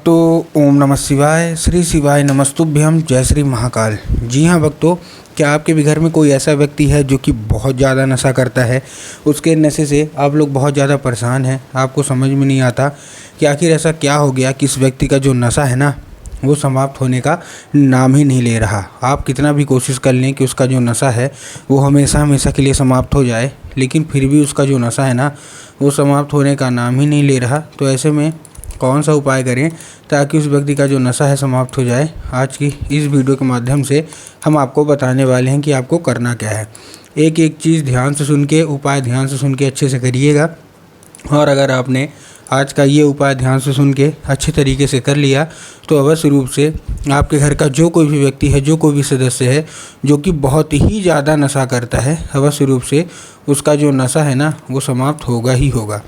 भक्तों, ओम नमः शिवाय, श्री शिवाय नमस्तुभ्यम, जय श्री महाकाल। जी हाँ भक्तों, क्या आपके भी घर में कोई ऐसा व्यक्ति है जो कि बहुत ज़्यादा नशा करता है? उसके नशे से आप लोग बहुत ज़्यादा परेशान हैं। आपको समझ में नहीं आता कि आखिर ऐसा क्या हो गया कि इस व्यक्ति का जो नशा है ना, वो समाप्त होने का नाम ही नहीं ले रहा। आप कितना भी कोशिश कर लें कि उसका जो नशा है वो हमेशा हमेशा के लिए समाप्त हो जाए, लेकिन फिर भी उसका जो नशा है ना, वो समाप्त होने का नाम ही नहीं ले रहा। तो ऐसे में कौन सा उपाय करें ताकि उस व्यक्ति का जो नशा है समाप्त हो जाए? आज की इस वीडियो के माध्यम से हम आपको बताने वाले हैं कि आपको करना क्या है। एक एक चीज़ ध्यान से सुन के, उपाय ध्यान से सुन के अच्छे से करिएगा। और अगर आपने आज का ये उपाय ध्यान से सुन के अच्छे तरीके से कर लिया तो अवश्य रूप से आपके घर का जो कोई भी व्यक्ति है, जो कोई भी सदस्य है जो कि बहुत ही ज़्यादा नशा करता है, अवश्य रूप से उसका जो नशा है ना, वो समाप्त होगा ही होगा।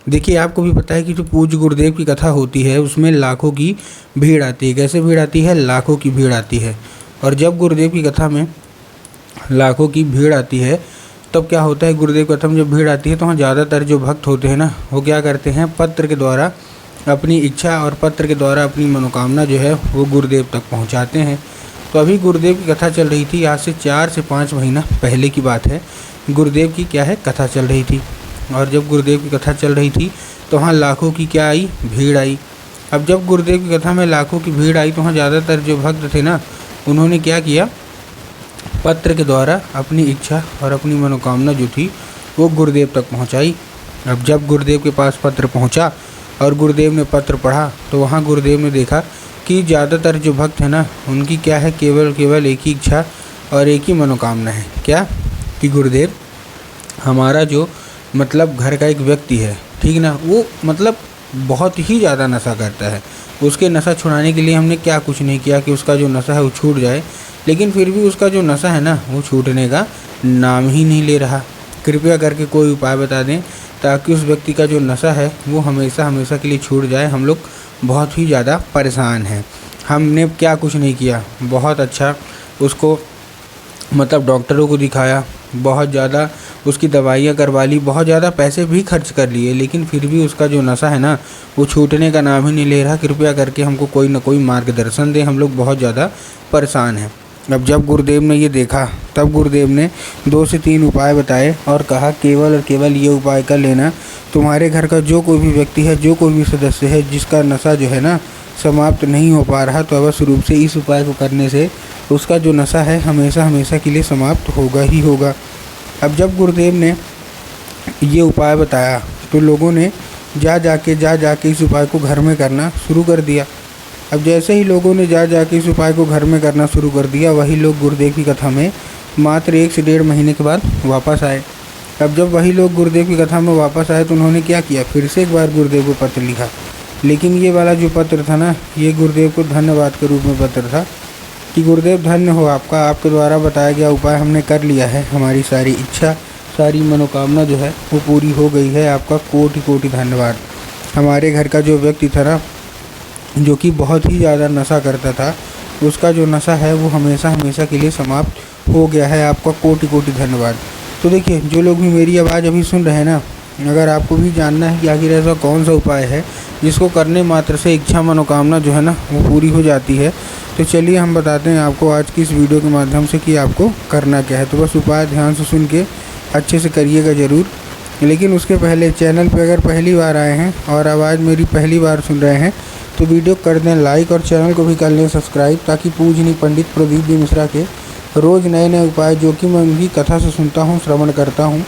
देखिए, आपको भी पता है कि जो पूज्य गुरुदेव की कथा होती है उसमें लाखों की भीड़ आती है। कैसे भीड़ आती है? लाखों की भीड़ आती है। और जब गुरुदेव की कथा में लाखों की भीड़ आती है तब क्या होता है? गुरुदेव की कथा में जब भीड़ आती है तो वहाँ ज़्यादातर जो भक्त होते हैं ना, वो क्या करते हैं? पत्र के द्वारा अपनी इच्छा और पत्र के द्वारा अपनी मनोकामना जो है वो गुरुदेव तक पहुँचाते हैं। तो अभी गुरुदेव की कथा चल रही थी, आज से 4 से 5 महीना पहले की बात है। गुरुदेव की क्या है, कथा चल रही थी। और जब गुरुदेव की कथा चल रही थी तो वहाँ लाखों की क्या आई? भीड़ आई। अब जब गुरुदेव की कथा में लाखों की भीड़ आई तो वहाँ ज़्यादातर जो भक्त थे ना, उन्होंने क्या किया? पत्र के द्वारा अपनी इच्छा और अपनी मनोकामना जो थी वो गुरुदेव तक पहुँचाई। अब जब गुरुदेव के पास पत्र पहुँचा और गुरुदेव ने पत्र पढ़ा तो वहाँ गुरुदेव ने देखा कि ज़्यादातर जो भक्त हैं ना, उनकी क्या है? केवल एक ही इच्छा और एक ही मनोकामना है। क्या? कि गुरुदेव, हमारा जो मतलब घर का एक व्यक्ति है, ठीक ना, वो मतलब बहुत ही ज़्यादा नशा करता है। उसके नशा छुड़ाने के लिए हमने क्या कुछ नहीं किया कि उसका जो नशा है वो छूट जाए, लेकिन फिर भी उसका जो नशा है ना, वो छूटने का नाम ही नहीं ले रहा। कृपया करके कोई उपाय बता दें ताकि उस व्यक्ति का जो नशा है वो हमेशा हमेशा के लिए छूट जाए। हम लोग बहुत ही ज़्यादा परेशान हैं। हमने क्या कुछ नहीं किया, बहुत अच्छा उसको मतलब डॉक्टरों को दिखाया, बहुत ज़्यादा उसकी दवाइयाँ करवा ली, बहुत ज़्यादा पैसे भी खर्च कर लिए, लेकिन फिर भी उसका जो नशा है ना, वो छूटने का नाम ही नहीं ले रहा। कृपया करके हमको कोई ना कोई मार्गदर्शन दें, हम लोग बहुत ज़्यादा परेशान हैं। अब जब गुरुदेव ने ये देखा तब गुरुदेव ने 2 से 3 उपाय बताए और कहा केवल और केवल ये उपाय कर लेना। तुम्हारे घर का जो कोई भी व्यक्ति है, जो कोई भी सदस्य है जिसका नशा जो है ना समाप्त नहीं हो पा रहा, तो अवश्य रूप से इस उपाय को करने से उसका जो नशा है हमेशा हमेशा के लिए समाप्त होगा ही होगा। अब जब गुरुदेव ने ये उपाय बताया तो लोगों ने जा जाके इस उपाय को घर में करना शुरू कर दिया। अब जैसे ही लोगों ने जा जाके इस उपाय को घर में करना शुरू कर दिया, वही लोग गुरुदेव की कथा में मात्र 1 से 1.5 महीने के बाद वापस आए। अब जब वही लोग गुरुदेव की कथा में वापस आए तो उन्होंने क्या किया? फिर से एक बार गुरुदेव को पत्र लिखा, लेकिन ये वाला जो पत्र था ना, ये गुरुदेव को धन्यवाद के रूप में पत्र था कि गुरुदेव धन्य हो आपका, आपके द्वारा बताया गया उपाय हमने कर लिया है, हमारी सारी इच्छा सारी मनोकामना जो है वो पूरी हो गई है, आपका कोटि कोटि धन्यवाद। हमारे घर का जो व्यक्ति था ना, जो कि बहुत ही ज़्यादा नशा करता था, उसका जो नशा है वो हमेशा हमेशा के लिए समाप्त हो गया है, आपका कोटि कोटि धन्यवाद। तो देखिए, जो लोग भी मेरी आवाज़ अभी सुन रहे हैं ना, अगर आपको भी जानना है कि आखिर ऐसा कौन सा उपाय है जिसको करने मात्र से इच्छा मनोकामना जो है ना वो पूरी हो जाती है, तो चलिए हम बताते हैं आपको आज की इस वीडियो के माध्यम से कि आपको करना क्या है। तो बस उपाय ध्यान से सुन के अच्छे से करिएगा ज़रूर। लेकिन उसके पहले चैनल पे अगर पहली बार आए हैं और आवाज़ मेरी पहली बार सुन रहे हैं तो वीडियो कर दें लाइक और चैनल को भी कर लें सब्सक्राइब, ताकि पूजनीय पंडित प्रदीप जी मिश्रा के रोज़ नए नए उपाय जो कि मैं उनकी कथा से सुनता हूँ, श्रवण करता हूँ,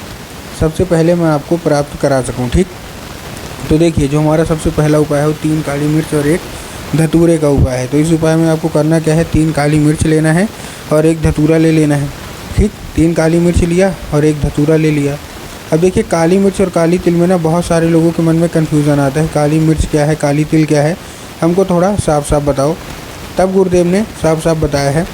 सबसे पहले मैं आपको प्राप्त करा सकूँ। ठीक, तो देखिए, जो हमारा सबसे पहला उपाय है वो 3 काली मिर्च और 1 धतूरे का उपाय है। तो इस उपाय में आपको करना क्या है? 3 काली मिर्च लेना है और 1 धतूरा ले लेना है। ठीक, 3 काली मिर्च लिया और 1 धतूरा ले लिया। अब देखिए, काली मिर्च और काली तिल में ना बहुत सारे लोगों के मन में कन्फ्यूज़न आता है, काली मिर्च क्या है, काली तिल क्या है, हमको थोड़ा साफ साफ बताओ। तब गुरुदेव ने साफ साफ बताया है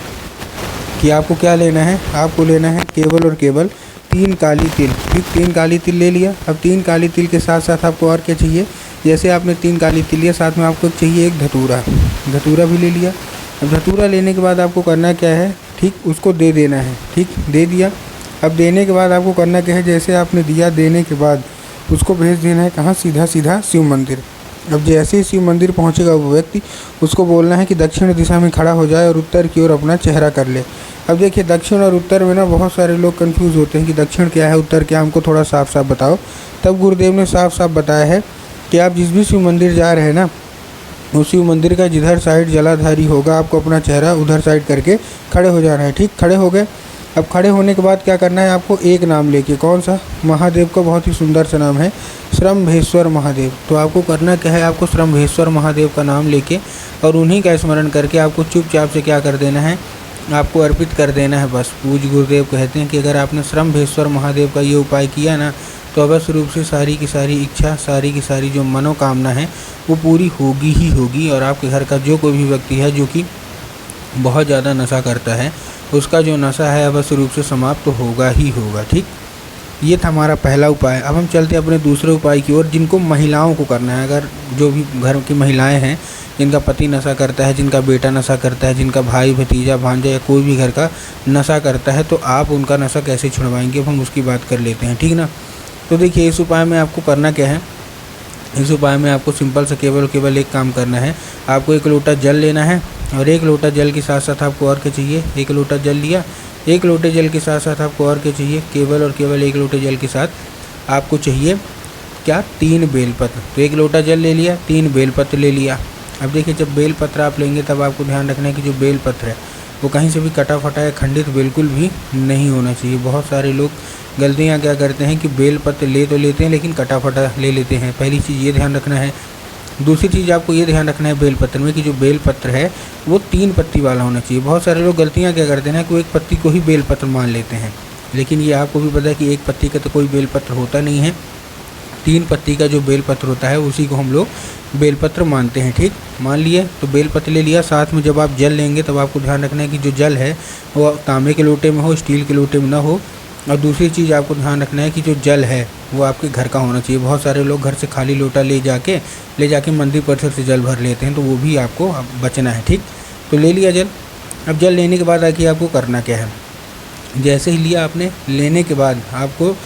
कि आपको क्या लेना है? आपको लेना है केवल और केवल 3 काली तिल। ठीक, 3 काली तिल ले लिया। अब 3 काली तिल के साथ साथ आपको और क्या चाहिए? जैसे आपने 3 काली तिल लिया, साथ में आपको चाहिए 1 धतूरा, धतूरा भी ले लिया। अब धतूरा लेने के बाद आपको करना क्या है? ठीक, उसको दे देना है। ठीक, दे दिया। अब देने के बाद आपको करना क्या है? जैसे आपने दिया, देने के बाद उसको भेज देना है कहाँ? सीधा सीधा शिव मंदिर। अब जैसे ही शिव मंदिर पहुंचेगा वो व्यक्ति, उसको बोलना है कि दक्षिण दिशा में खड़ा हो जाए और उत्तर की ओर अपना चेहरा कर ले। अब देखिए दक्षिण और उत्तर में ना बहुत सारे लोग कंफ्यूज होते हैं कि दक्षिण क्या है, उत्तर क्या, हमको थोड़ा साफ साफ बताओ। तब गुरुदेव ने साफ साफ बताया है कि आप जिस भी शिव मंदिर जा रहे हैं ना, उस शिव मंदिर का जिधर साइड जलाधारी होगा, आपको अपना चेहरा उधर साइड करके खड़े हो जाना है। ठीक, खड़े हो गए। अब खड़े होने के बाद क्या करना है, आपको एक नाम लेके, कौन सा, महादेव का बहुत ही सुंदर सा नाम है श्रम्भेश्वर महादेव। तो आपको करना क्या है, आपको श्रम्भेश्वर महादेव का नाम लेके और उन्हीं का स्मरण करके आपको चुपचाप से क्या कर देना है, आपको अर्पित कर देना है बस। पूज्य गुरुदेव कहते हैं कि अगर आपने श्रम्भेश्वर महादेव का ये उपाय किया ना, तो अवश्य रूप से सारी की सारी इच्छा, सारी की सारी जो मनोकामना है वो पूरी होगी ही होगी। और आपके घर का जो कोई भी व्यक्ति है जो कि बहुत ज़्यादा नशा करता है, उसका जो नशा है अवश्य रूप से समाप्त तो होगा ही होगा। ठीक, ये था हमारा पहला उपाय। अब हम चलते हैं अपने दूसरे उपाय की ओर, जिनको महिलाओं को करना है। अगर जो भी घर की महिलाएं हैं, जिनका पति नशा करता है, जिनका बेटा नशा करता है, जिनका भाई भतीजा भांजा या कोई भी घर का नशा करता है, तो आप उनका नशा कैसे छुड़वाएंगे, अब हम उसकी बात कर लेते हैं। ठीक ना। तो देखिए इस उपाय में आपको करना क्या है, इस उपाय में आपको सिंपल से केवल एक काम करना है। आपको 1 लोटा जल लेना है और 1 लोटा जल के साथ साथ आपको और क्या चाहिए, 1 लोटा जल लिया, 1 लोटे जल के साथ साथ आपको और क्या चाहिए, केवल और केवल 1 लोटे जल के साथ आपको चाहिए क्या, 3 बेलपत्र। तो 1 लोटा जल ले लिया, 3 बेलपत्र ले लिया। अब देखिए जब बेलपत्र आप लेंगे तब आपको ध्यान रखना है कि जो बेलपत्र है वो कहीं से भी कटा फटा या खंडित बिल्कुल भी नहीं होना चाहिए। बहुत सारे लोग गलतियाँ क्या करते हैं कि बेलपत्र ले तो लेते हैं लेकिन कटा फटा ले लेते हैं। पहली चीज़ ये ध्यान रखना है। दूसरी चीज़ आपको ये ध्यान रखना है बेलपत्र में कि जो बेलपत्र है वो 3 पत्ती वाला होना चाहिए। बहुत सारे लोग गलतियाँ क्या करते हैं कि वो 1 पत्ती को ही बेलपत्र मान लेते हैं, लेकिन ये आपको भी पता है कि 1 पत्ती का तो कोई बेलपत्र होता नहीं है। 3 पत्ती का जो बेलपत्र होता है उसी को हम लोग बेलपत्र मानते हैं। ठीक, मान लिए। तो बेलपत्र ले लिया। साथ में जब आप जल लेंगे तब आपको ध्यान रखना है कि जो जल है वो तांबे के लोटे में हो, स्टील के लोटे में ना हो। और दूसरी चीज़ आपको ध्यान रखना है कि जो जल है वो आपके घर का होना चाहिए। बहुत सारे लोग घर से खाली लोटा ले जाके मंदिर परिसर से जल भर लेते हैं, तो वो भी आपको बचना है। ठीक, तो ले लिया जल। अब जल लेने के बाद आखिर आपको करना क्या है, जैसे ही लिया आपने, लेने के बाद आपको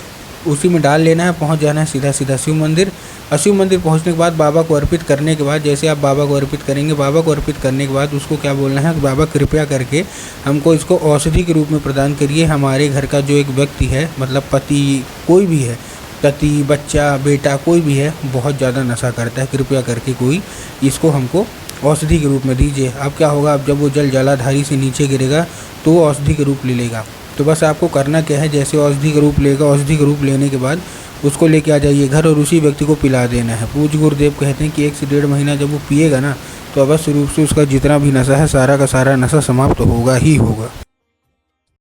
उसी में डाल लेना है, पहुंच जाना है सीधा सीधा शिव मंदिर। और शिव मंदिर पहुंचने के बाद बाबा को अर्पित करने के बाद, जैसे आप बाबा को अर्पित करेंगे, बाबा को अर्पित करने के बाद उसको क्या बोलना है, बाबा कृपया करके हमको इसको औषधि के रूप में प्रदान करिए। हमारे घर का जो एक व्यक्ति है, मतलब पति कोई भी है, पति, बच्चा, बेटा कोई भी है, बहुत ज़्यादा नशा करता है, कृपया करके कोई इसको हमको औषधि के रूप में दीजिए। अब क्या होगा, अब जब वो जल जलाधारी से नीचे गिरेगा तो वो औषधि के रूप ले लेगा। तो बस आपको करना क्या है, जैसे औषधि का रूप लेगा, औषधि का रूप लेने के बाद उसको लेके आ जाइए घर और उसी व्यक्ति को पिला देना है। पूज्य गुरुदेव कहते हैं कि 1 से 1.5 महीना जब वो पिएगा ना, तो अवश्य रूप से उसका जितना भी नशा है सारा का सारा नशा समाप्त होगा ही होगा।